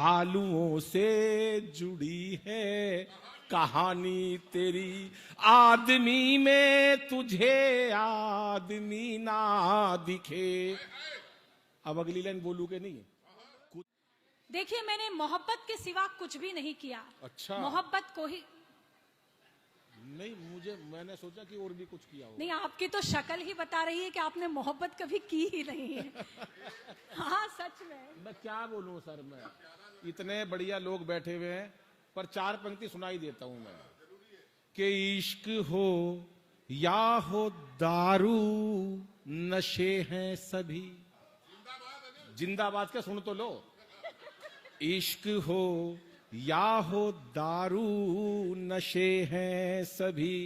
भालुओं से जुड़ी है कहानी तेरी, आदमी में तुझे आदमी ना दिखे। अब अगली लाइन बोलू के नहीं? देखिए, मैंने मोहब्बत के सिवा कुछ भी नहीं किया। अच्छा, मोहब्बत को ही नहीं, मैंने सोचा कि और भी कुछ किया हो। नहीं, आपकी तो शक्ल ही बता रही है कि आपने मोहब्बत कभी की ही नहीं है। हाँ, सच में। मैं क्या बोलूं सर, मैं इतने बढ़िया लोग बैठे हुए हैं, पर 4 पंक्ति सुनाई देता हूं मैं कि इश्क हो या हो दारू, नशे हैं सभी। जिंदाबाद के सुन तो लो। इश्क हो या हो दारू, नशे हैं सभी,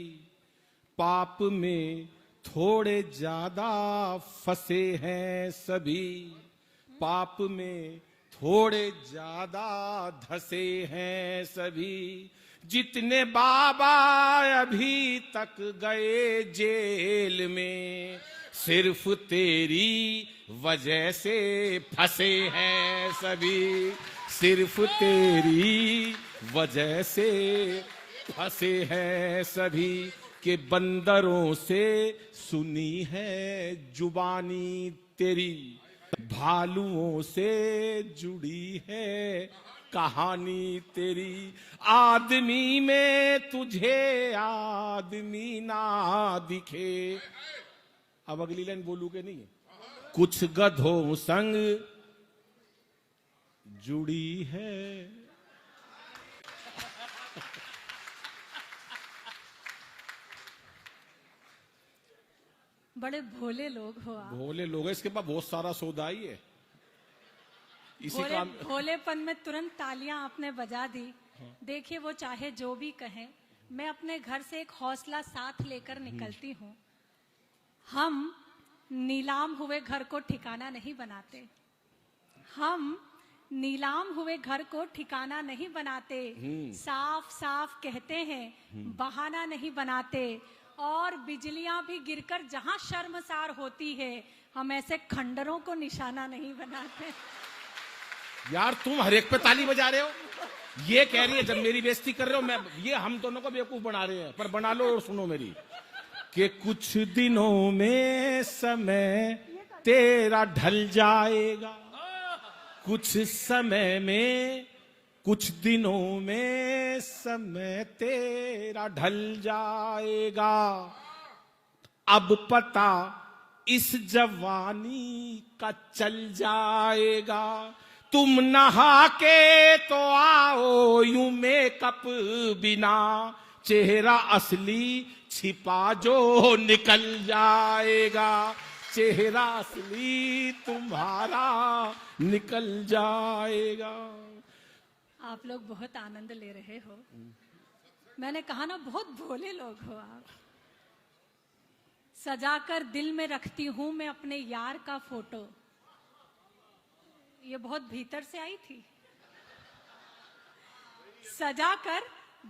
पाप में थोड़े ज्यादा फंसे हैं सभी, पाप में थोड़े ज्यादा धसे हैं सभी। जितने बाबा अभी तक गए जेल में, सिर्फ तेरी वजह से फंसे हैं सभी, सिर्फ तेरी वजह से फंसे हैं सभी। के बंदरों से सुनी है जुबानी तेरी, भालुओं से जुड़ी है कहानी तेरी, आदमी में तुझे आदमी ना दिखे। अब अगली लाइन बोलू के नहीं? कुछ गधों संग जुड़ी है। बड़े भोले लोग हो आप। भोले लोग हैं, इसके पास बहुत सारा सौदा ही है। इसी भोले, का भोलेपन में तुरंत तालियां आपने बजा दी। देखिए, वो चाहे जो भी कहें, मैं अपने घर से एक हौसला साथ लेकर निकलती हूँ। हम नीलाम हुए घर को ठिकाना नहीं बनाते, हम नीलाम हुए घर को ठिकाना नहीं बनाते, साफ साफ कहते हैं, बहाना नहीं बनाते। और बिजलियां भी गिरकर जहां शर्मसार होती है, हम ऐसे खंडरों को निशाना नहीं बनाते। यार, तुम हर एक पे ताली बजा रहे हो। ये कह रही है जब मेरी बेइज्जती कर रहे हो, मैं ये हम दोनों को बेवकूफ बना रहे हैं। पर बना लो और सुनो मेरी, कि कुछ दिनों में समय तेरा ढल जाएगा, कुछ समय में, कुछ दिनों में समय तेरा ढल जाएगा। अब पता इस जवानी का चल जाएगा, तुम नहा के तो आओ यूं मेकअप बिना, चेहरा असली छिपा जो निकल जाएगा, चेहरा असली तुम्हारा निकल जाएगा। आप लोग बहुत आनंद ले रहे हो। मैंने कहा ना, बहुत भोले लोग हो आप। सजाकर दिल में रखती हूं मैं अपने यार का फोटो, ये बहुत भीतर से आई थी। सजाकर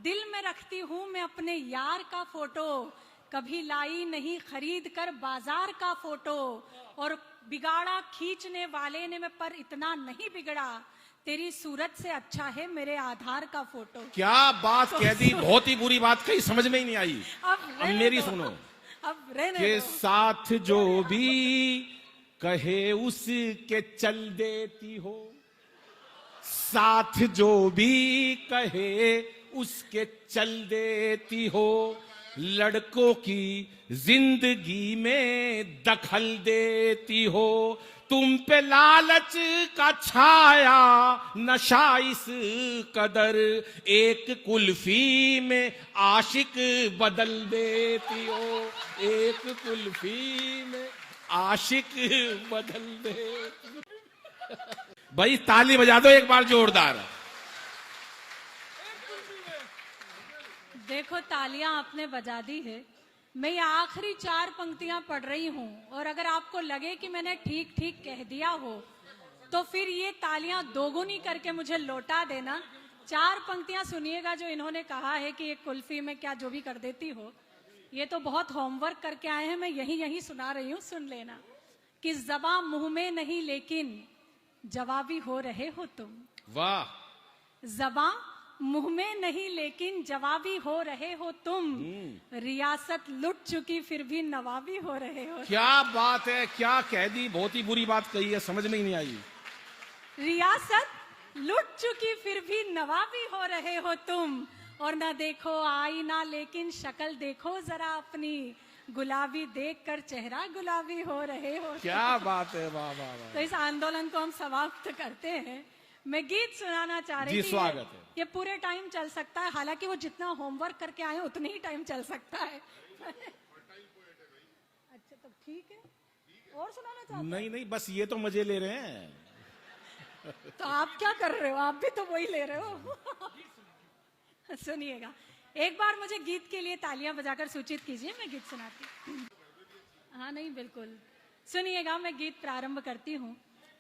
दिल में रखती हूं मैं अपने यार का फोटो, कभी लाई नहीं खरीद कर बाजार का फोटो, और बिगाड़ा खींचने वाले ने मैं पर इतना नहीं बिगड़ा, तेरी सूरत से अच्छा है मेरे आधार का फोटो। क्या बात कह दी, बहुत ही बुरी बात कही, समझ में ही नहीं आई। अब मेरी सुनो, अब रहने के दो। साथ जो भी कहे उसके चल देती हो, साथ जो भी कहे उसके चल देती हो, लड़कों की जिंदगी में दखल देती हो, तुम पे लालच का छाया नशा इस कदर, एक कुल्फी में आशिक बदल देती हो, एक कुल्फी में आशिक बदल देती। भाई ताली बजा दो एक बार जोरदार। देखो, तालियां आपने बजा दी है। मैं ये आखिरी 4 पंक्तियां पढ़ रही हूं, और अगर आपको लगे कि मैंने ठीक ठीक कह दिया हो, तो फिर ये तालियां दोगुनी करके मुझे लौटा देना। 4 पंक्तियां सुनिएगा जो इन्होंने कहा है कि ये कुल्फी में क्या जो भी कर देती हो। ये तो बहुत होमवर्क करके आए हैं, मैं यही सुना रही हूं, सुन लेना। कि ज़बां मुंह में नहीं लेकिन जवाबी हो रहे हो तुम, वाह। ज़बां मुंह में नहीं लेकिन जवाबी हो रहे हो तुम, रियासत लुट चुकी फिर भी नवाबी हो रहे हो। क्या बात है, क्या कह दी, बहुत ही बुरी बात कही है, समझ में ही नहीं आई। रियासत लुट चुकी फिर भी नवाबी हो रहे हो तुम, और ना देखो आईना लेकिन शक्ल देखो जरा अपनी, गुलाबी देखकर चेहरा गुलाबी हो रहे हो। क्या बात है, वाह वाह वाह। तो इस आंदोलन को हम समाप्त करते हैं। मैं गीत सुनाना चाह रही जी, थी। स्वागत है। ये पूरे टाइम चल सकता है, हालांकि वो जितना होमवर्क करके आए उतने ही टाइम चल सकता है। अच्छा तो ठीक है, और सुनाना चाहते हैं? नहीं नहीं, बस ये तो मजे ले रहे हैं। तो आप क्या कर रहे हो, आप भी तो वही ले रहे हो। सुनिएगा, एक बार मुझे गीत के लिए तालियां बजाकर सूचित कीजिए, मैं गीत सुनाती हूँ। हाँ नहीं बिल्कुल, सुनिएगा, मैं गीत प्रारंभ करती हूँ।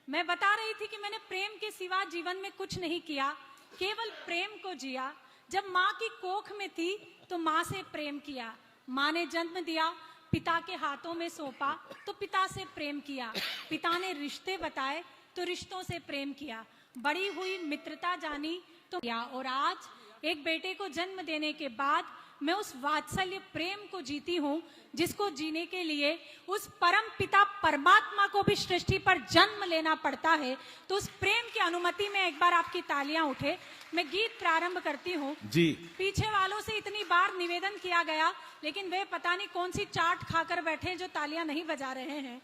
मैं बता रही थी कि मैंने प्रेम के सिवा जीवन में कुछ नहीं किया, केवल प्रेम को जिया। जब माँ की कोख में थी तो माँ से प्रेम किया, माँ ने जन्म दिया, पिता के हाथों में सौंपा तो पिता से प्रेम किया, पिता ने रिश्ते बताए तो रिश्तों से प्रेम किया, बड़ी हुई मित्रता जानी तो किया, और आज एक बेटे को जन्म देने के बाद मैं उस वात्सल्य प्रेम को जीती हूँ जिसको जीने के लिए उस परम पिता परमात्मा को भी सृष्टि पर जन्म लेना पड़ता है। तो उस प्रेम की अनुमति में एक बार आपकी तालियां उठे। मैं गीत प्रारंभ करती हूँ। जी। पीछे वालों से इतनी बार निवेदन किया गया, लेकिन वे पता नहीं कौन सी चाट खाकर बैठे हैं जो तालियां नहीं बजा रहे हैं।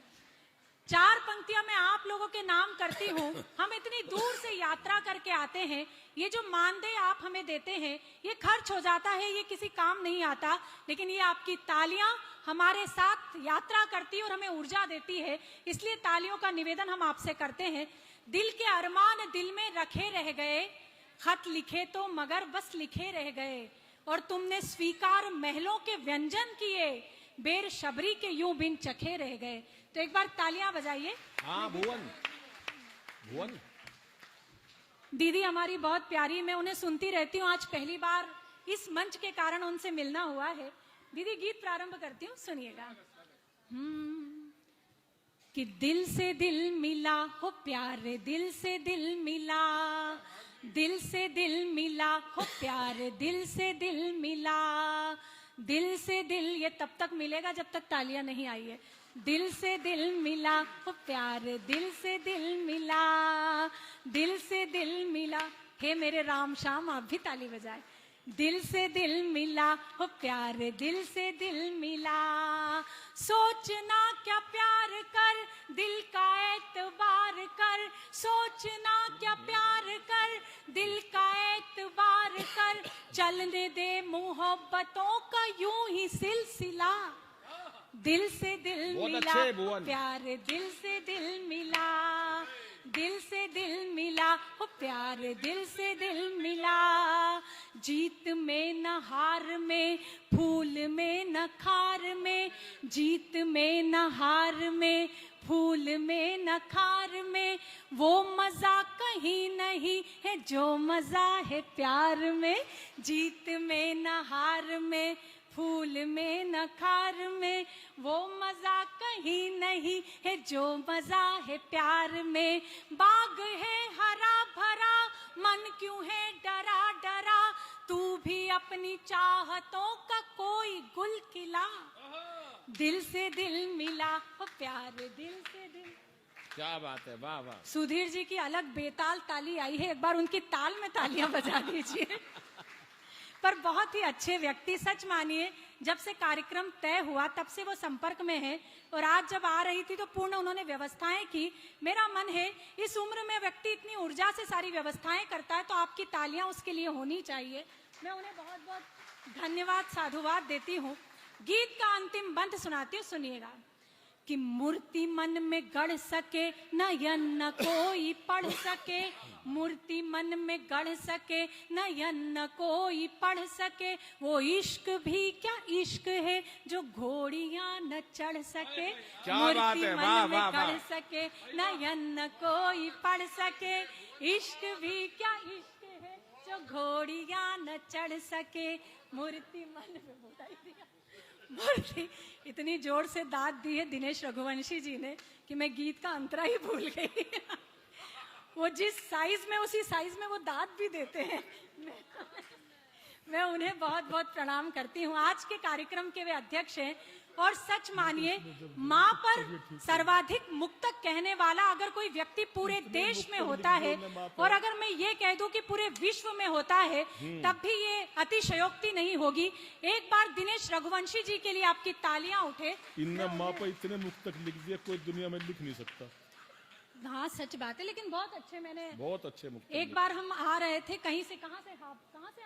4 पंक्तियां मैं आप लोगों के नाम करती हूँ। हम इतनी दूर से यात्रा करके आते हैं, ये जो मानदेय आप हमें देते हैं ये खर्च हो जाता है, ये किसी काम नहीं आता, लेकिन ये आपकी तालियां हमारे साथ यात्रा करती है और हमें ऊर्जा देती है, इसलिए तालियों का निवेदन हम आपसे करते हैं। दिल के अरमान दिल में रखे रह गए, खत लिखे तो मगर बस लिखे रह गए, और तुमने स्वीकार महलों के व्यंजन किए, बेर शबरी के यूं बिन चखे रह गए। तो एक बार तालियां बजाइए। हाँ भुवन, भुवन दीदी हमारी बहुत प्यारी, मैं उन्हें सुनती रहती हूँ, आज पहली बार इस मंच के कारण उनसे मिलना हुआ है। दीदी गीत प्रारंभ करती हूँ, सुनिएगा। कि दिल से दिल मिला हो प्यारे, दिल से दिल मिला, दिल से दिल मिला हो प्यारे, दिल से दिल मिला, दिल से दिल, ये तब तक मिलेगा जब तक तालियां नहीं आई है। दिल से दिल मिला हो प्यारे, दिल से दिल मिला, दिल से दिल मिला। हे मेरे राम श्याम, आप भी ताली बजाए। दिल से दिल मिला हो प्यारे, दिल से दिल मिला, सोचना क्या प्यार कर, दिल का एतबार कर, सोचना क्या प्यार कर, दिल का एतबार कर, चलने दे मोहब्बतों का यूं ही सिलसिला। दिल से दिल मिला प्यारे, दिल से दिल मिला, दिल से दिल मिला हो प्यारे, दिल से दिल मिला, जीत में न हार में, फूल में न खार में, जीत में न हार में, फूल में न खार में, वो मजा कहीं नहीं है जो मजा है प्यार में, जीत में न हार में, फूल में न खार में, वो मजा कहीं नहीं है जो मजा है प्यार में। बाग है हरा भरा, मन क्यों है डरा डरा, तू भी अपनी चाहतों का कोई गुल खिला। दिल से दिल मिला हो प्यारे, दिल से दिल। क्या बात है, वाह वाह। सुधीर जी की अलग बेताल ताली आई है, एक बार उनकी ताल में तालियां बजा दीजिए। पर बहुत ही अच्छे व्यक्ति, सच मानिए जब से कार्यक्रम तय हुआ तब से वो संपर्क में है, और आज जब आ रही थी तो पूर्ण उन्होंने व्यवस्थाएं की। मेरा मन है इस उम्र में व्यक्ति इतनी ऊर्जा से सारी व्यवस्थाएं करता है तो आपकी तालियां उसके लिए होनी चाहिए। मैं उन्हें बहुत बहुत धन्यवाद साधुवाद देती हूँ। गीत का अंतिम बंद सुनाती हूँ, सुनिएगा। कि मूर्ति मन में गढ़ सके, नयन न कोई पढ़ सके, मूर्ति मन में गढ़ सके, नयन न कोई पढ़ सके, वो इश्क भी क्या इश्क है जो घोड़ियां न चढ़ सके। मूर्ति मन में गढ़ सके, नयन न कोई पढ़ सके, इश्क भी क्या इश्क है जो घोड़ियां न चढ़ सके। मूर्ति मन में बोलाई दिया, मूर्ति, इतनी जोर से दाद दी है दिनेश रघुवंशी जी ने कि मैं गीत का अंतरा ही भूल गई। वो जिस साइज में उसी साइज में वो दांत भी देते हैं। मैं उन्हें बहुत बहुत प्रणाम करती हूँ। आज के कार्यक्रम के वे अध्यक्ष हैं और सच मानिए माँ पर सर्वाधिक मुक्तक कहने वाला अगर कोई व्यक्ति पूरे देश में होता है और अगर मैं ये कह दूं कि पूरे विश्व में होता है तब भी ये अतिशयोक्ति नहीं होगी। एक बार दिनेश रघुवंशी जी के लिए आपकी तालियां उठे। इनने माँ पर इतने मुक्तक लिख दिए कोई दुनिया में लिख नहीं सकता। हाँ सच बात है, लेकिन बहुत अच्छे मैंने बहुत अच्छे मुक्तक। एक बार हम आ रहे थे कहीं से, कहाँ से आ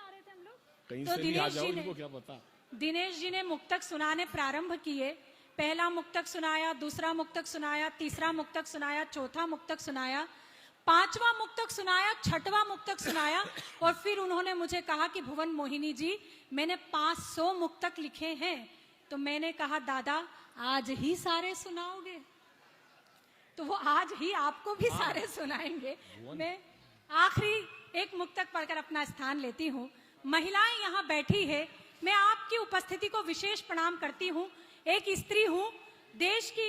रहे थे हम लोग, कहीं तो से भी आ जाओ, इनको क्या पता। दिनेश जी ने मुक्तक सुनाने प्रारंभ किए। पहला मुक्तक सुनाया, दूसरा मुक्तक सुनाया, तीसरा मुक्तक सुनाया, चौथा मुक्तक सुनाया, पांचवा मुक्तक सुनाया, छठवां मुक्तक सुनाया और फिर उन्होंने मुझे कहा कि भुवन मोहिनी जी मैंने 500 मुक्तक लिखे हैं। तो मैंने कहा दादा आज ही सारे सुनाओगे? तो वो आज ही आपको भी सारे सुनाएंगे। मैं आखिरी एक मुक्तक पढ़कर अपना स्थान लेती हूँ। महिलाएं यहाँ बैठी है, मैं आपकी उपस्थिति को विशेष प्रणाम करती हूँ। एक स्त्री हूँ, देश की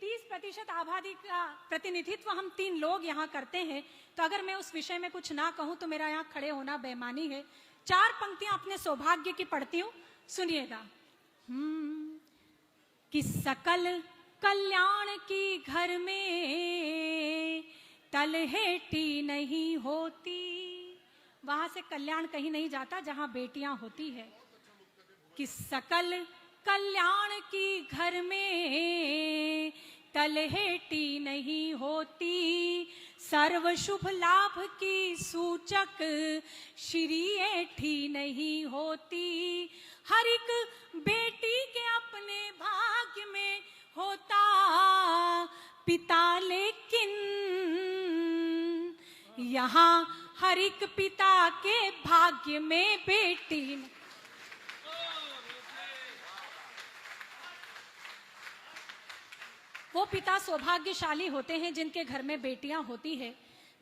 30% आबादी का प्रतिनिधित्व हम 3 लोग यहाँ करते हैं, तो अगर मैं उस विषय में कुछ ना कहूँ तो मेरा यहाँ खड़े होना बेईमानी है। 4 पंक्तियां अपने सौभाग्य की पढ़ती हूँ, सुनिएगा। कि सकल कल्याण की घर में तलहेटी नहीं होती। वहां से कल्याण कहीं नहीं जाता जहां बेटियां होती है। कि सकल कल्याण की घर में तलहेटी नहीं होती, सर्व शुभ लाभ की सूचक श्री एठी नहीं होती। हर एक बेटी के अपने भाग्य में होता पिता, लेकिन यहाँ हर एक पिता के भाग्य में बेटी। वो पिता सौभाग्यशाली होते हैं जिनके घर में बेटियां होती है।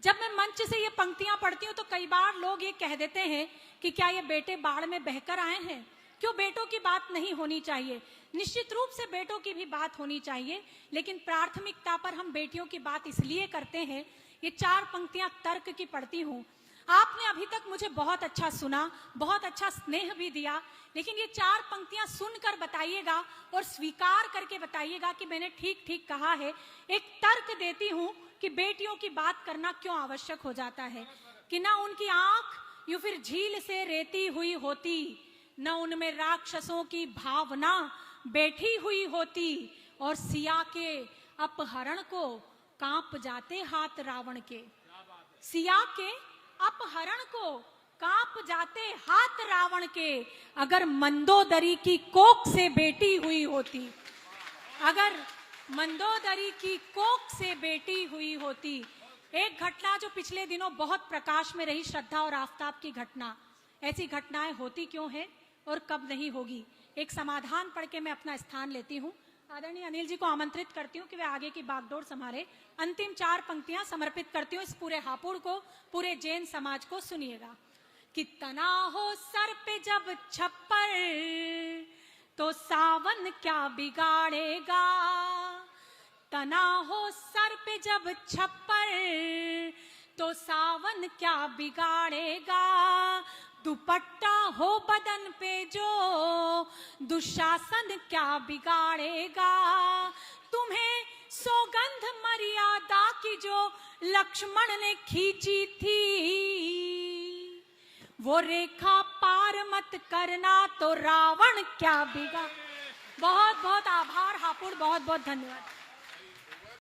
जब मैं मंच से ये पंक्तियां पढ़ती हूँ तो कई बार लोग ये कह देते हैं कि क्या ये बेटे बाढ़ में बहकर आए हैं? क्यों बेटों की बात नहीं होनी चाहिए? निश्चित रूप से बेटों की भी बात होनी चाहिए, लेकिन प्राथमिकता पर हम बेटियों की बात इसलिए करते हैं। ये 4 पंक्तियां तर्क की पढ़ती हूँ। आपने अभी तक मुझे बहुत अच्छा सुना, बहुत अच्छा स्नेह भी दिया, लेकिन ये 4 पंक्तियां सुनकर बताइएगा और स्वीकार करके बताइएगा कि मैंने ठीक ठीक कहा है। एक तर्क देती हूँ कि बेटियों की बात करना क्यों आवश्यक हो जाता है। कि ना उनकी आंख यूं फिर झील से रेती हुई होती, न उनमें राक्षसों की भावना बैठी हुई होती, और सिया के अपहरण को कांप जाते हाथ रावण के। सिया के अपहरण को कांप जाते हाथ रावण के, अगर मंदोदरी की कोख से बेटी हुई होती, अगर मंदोदरी की कोख से बेटी हुई होती। एक घटना जो पिछले दिनों बहुत प्रकाश में रही, श्रद्धा और आफताब की घटना। ऐसी घटनाएं होती क्यों है और कब नहीं होगी? एक समाधान पढ़ के मैं अपना स्थान लेती हूँ। आदरणीय अनिल जी को आमंत्रित करती हूँ कि वे आगे की बागडोर संभाले। अंतिम 4 पंक्तियां समर्पित करती हूँ इस पूरे हापुड़ को, पूरे जैन समाज को। सुनिएगा। कि तना हो सर पे जब छप्पर तो सावन क्या बिगाड़ेगा। तना हो सर पे जब छप्पर तो सावन क्या बिगाड़ेगा। दुपट्टा हो बदन पे जो दुशासन क्या बिगाड़ेगा। तुम्हें सौगंध मर्यादा की जो लक्ष्मण ने खींची थी, वो रेखा पार मत करना तो रावण क्या बिगाड़। बहुत बहुत आभार हापुड़, बहुत बहुत धन्यवाद।